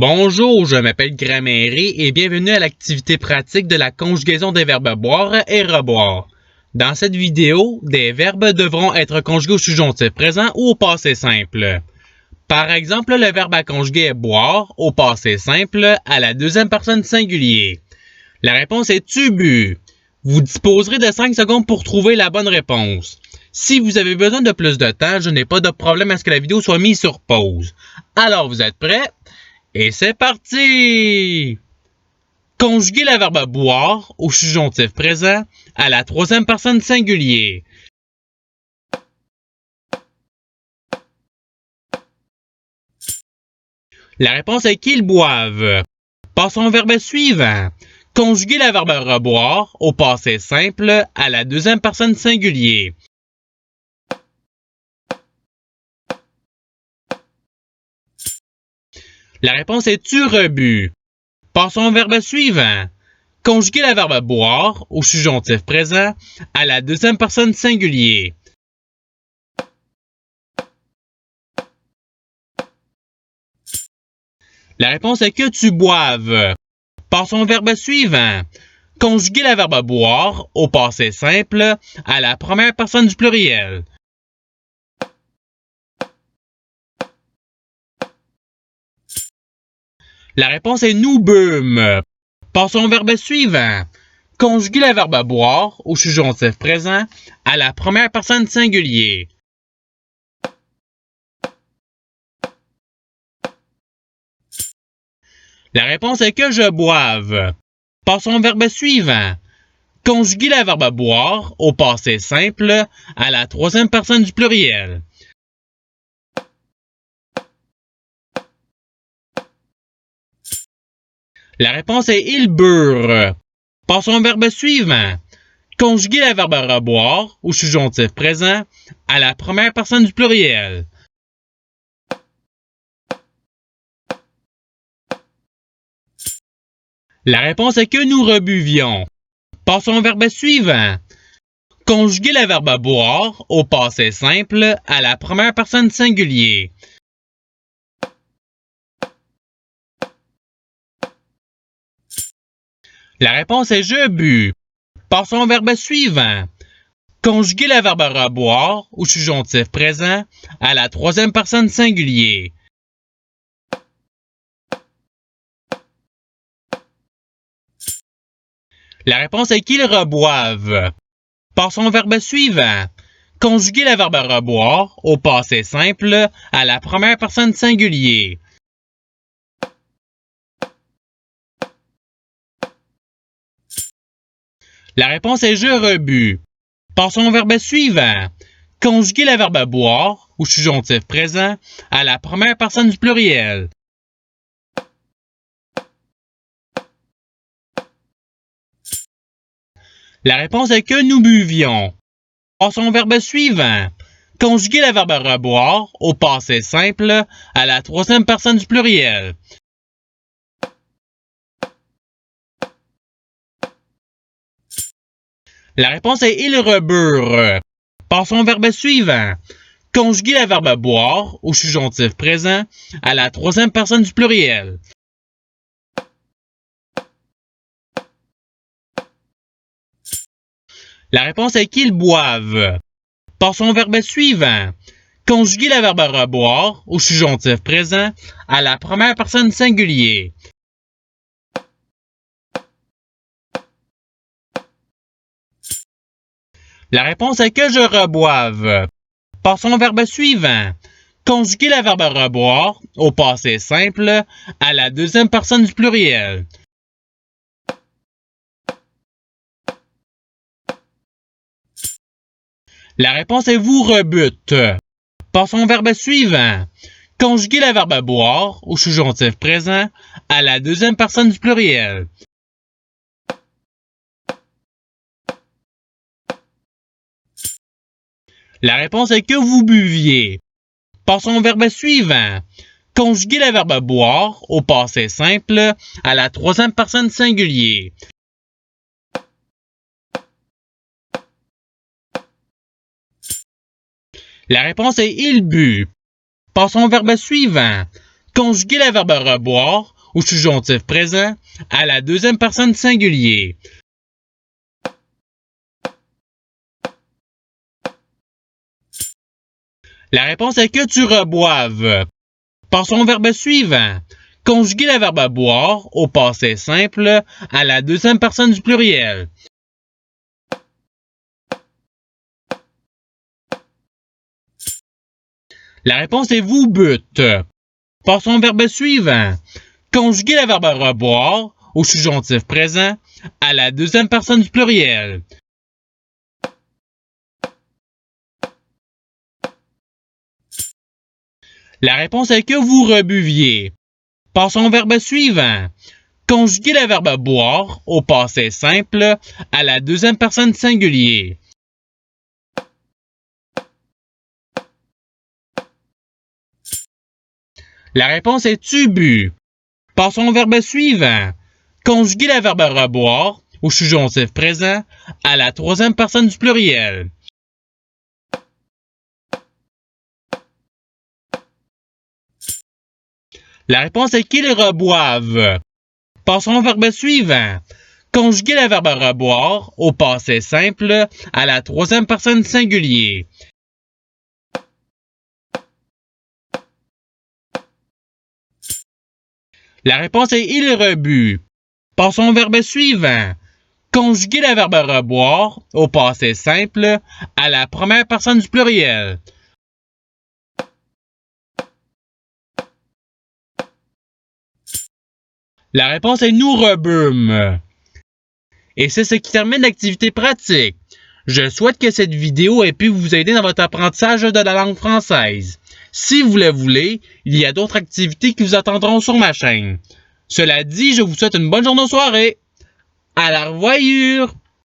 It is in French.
Bonjour, je m'appelle Grammaire et bienvenue à l'activité pratique de la conjugaison des verbes boire et reboire. Dans cette vidéo, des verbes devront être conjugués au subjonctif présent ou au passé simple. Par exemple, le verbe à conjuguer est boire au passé simple à la deuxième personne singulier. La réponse est tu bu. Vous disposerez de 5 secondes pour trouver la bonne réponse. Si vous avez besoin de plus de temps, je n'ai pas de problème à ce que la vidéo soit mise sur pause. Alors, vous êtes prêts? Et c'est parti! Conjuguer le verbe boire au subjonctif présent à la troisième personne singulier. La réponse est qu'ils boivent. Passons au verbe suivant. Conjuguer le verbe reboire au passé simple à la deuxième personne singulier. La réponse est tu rebus. Passons au verbe suivant. Conjuguer le verbe boire au subjonctif présent à la deuxième personne singulier. La réponse est que tu boives. Passons au verbe suivant. Conjuguer le verbe boire au passé simple à la première personne du pluriel. La réponse est nous bûmes. Passons au verbe suivant. Conjuguer le verbe boire au subjonctif présent à la première personne singulier. La réponse est que je boive. Passons au verbe suivant. Conjuguer le verbe boire au passé simple à la troisième personne du pluriel. La réponse est ils burent. Passons au verbe suivant. Conjuguer le verbe reboire au subjonctif présent à la première personne du pluriel. La réponse est que nous rebuvions. Passons au verbe suivant. Conjuguer le verbe boire au passé simple à la première personne singulier. La réponse est je bus. Passons au verbe suivant. Conjuguer le verbe reboire au subjonctif présent à la troisième personne singulier. La réponse est qu'ils reboivent. Passons au verbe suivant. Conjuguer le verbe reboire au passé simple à la première personne singulier. La réponse est je rebus. Passons au verbe suivant. Conjuguer le verbe boire au subjonctif présent à la première personne du pluriel. La réponse est que nous buvions. Passons au verbe suivant. Conjuguer le verbe reboire au passé simple à la troisième personne du pluriel. La réponse est ils reburent. Passons au verbe suivant. Conjuguer le verbe boire au subjonctif présent à la troisième personne du pluriel. La réponse est qu'ils boivent. Passons au verbe suivant. Conjuguer le verbe reboire au subjonctif présent à la première personne singulier. La réponse est que je reboive. Passons au verbe suivant. Conjuguer le verbe reboire au passé simple à la deuxième personne du pluriel. La réponse est vous rebute. Passons au verbe suivant. Conjuguer le verbe boire au subjonctif présent à la deuxième personne du pluriel. La réponse est que vous buviez. Passons au verbe suivant. Conjuguer le verbe boire au passé simple à la troisième personne singulier. La réponse est il but. Passons au verbe suivant. Conjuguer le verbe reboire au subjonctif présent à la deuxième personne singulier. La réponse est que tu reboives. Passons au verbe suivant. Conjuguer le verbe boire au passé simple à la deuxième personne du pluriel. La réponse est vous bûtes. Passons au verbe suivant. Conjuguer le verbe reboire au subjonctif présent à la deuxième personne du pluriel. La réponse est que vous rebuviez. Passons au verbe suivant. Conjuguer le verbe boire au passé simple à la deuxième personne singulier. La réponse est tu bus. Passons au verbe suivant. Conjuguer le verbe reboire au subjonctif présent à la troisième personne du pluriel. La réponse est qu'ils reboivent. Passons au verbe suivant. Conjuguer le verbe reboire au passé simple à la troisième personne singulier. La réponse est ils rebuent. Passons au verbe suivant. Conjuguer le verbe reboire au passé simple à la première personne du pluriel. La réponse est nous rebûmes. Et c'est ce qui termine l'activité pratique. Je souhaite que cette vidéo ait pu vous aider dans votre apprentissage de la langue française. Si vous le voulez, il y a d'autres activités qui vous attendront sur ma chaîne. Cela dit, je vous souhaite une bonne journée ou soirée. À la revoyure!